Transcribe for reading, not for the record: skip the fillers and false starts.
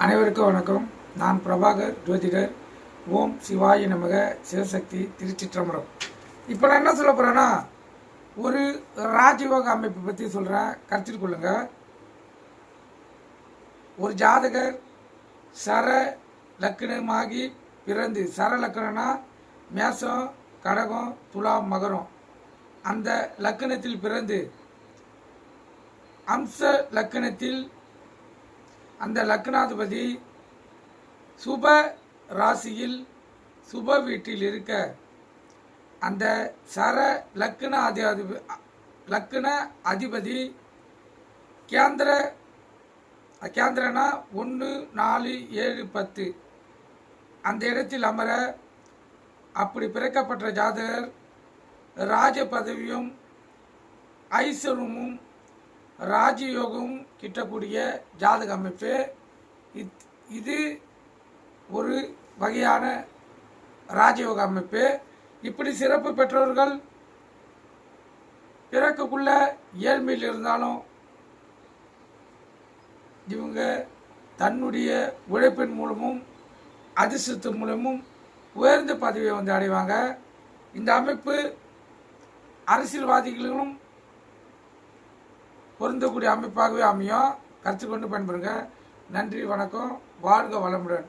அனைவருக்கும் வணக்கம். நான் பிரபாகர் ஜோதிடர். ஓம் சிவாய நமக. சிவசக்தி திருச்சிற்றம்பலம். இப்போ நான் என்ன சொல்ல போகிறேன்னா, ஒரு ராஜயோக அமைப்பை பற்றி சொல்கிறேன், கருத்தில் கொள்ளுங்க. ஒரு ஜாதகர் சர லக்கணமாகி பிறந்து, சர லக்கணம்னா மேசம், கடகம், துலாம், மகரம், அந்த லக்கணத்தில் பிறந்து அம்ச லக்கணத்தில் அந்த லக்னாதிபதி சுப ராசியில் சுப வீட்டில் இருக்க அந்த சர லக்ன அதிபதி கேந்திரனா 1, 4, 7, 10 அந்த இடத்தில் அமர, அப்படி பிறக்கப்பட்ட ஜாதகர் ராஜ பதவியும் ஐஸ்வர்யமும் ராஜயோகமும் கிட்டக்கூடிய ஜாதக அமைப்பு. இது ஒரு வகையான ராஜயோக அமைப்பு. இப்படி சிறப்பு பெற்றவர்கள் பிறக்கக்குள்ள ஏழ்மையில் இருந்தாலும் இவங்க தன்னுடைய உழைப்பின் மூலமும் அதிர்ஷ்டத்தின் மூலமும் உயர்ந்த பதவியை அடைவாங்க. இந்த அமைப்பு அரசியல்வாதிகளும் பொருந்தக்கூடிய அமைப்பாகவே அமையும். கருத்து கொண்டு பயன்படுங்க. நன்றி, வணக்கம். வாழ்க வளமுடன்.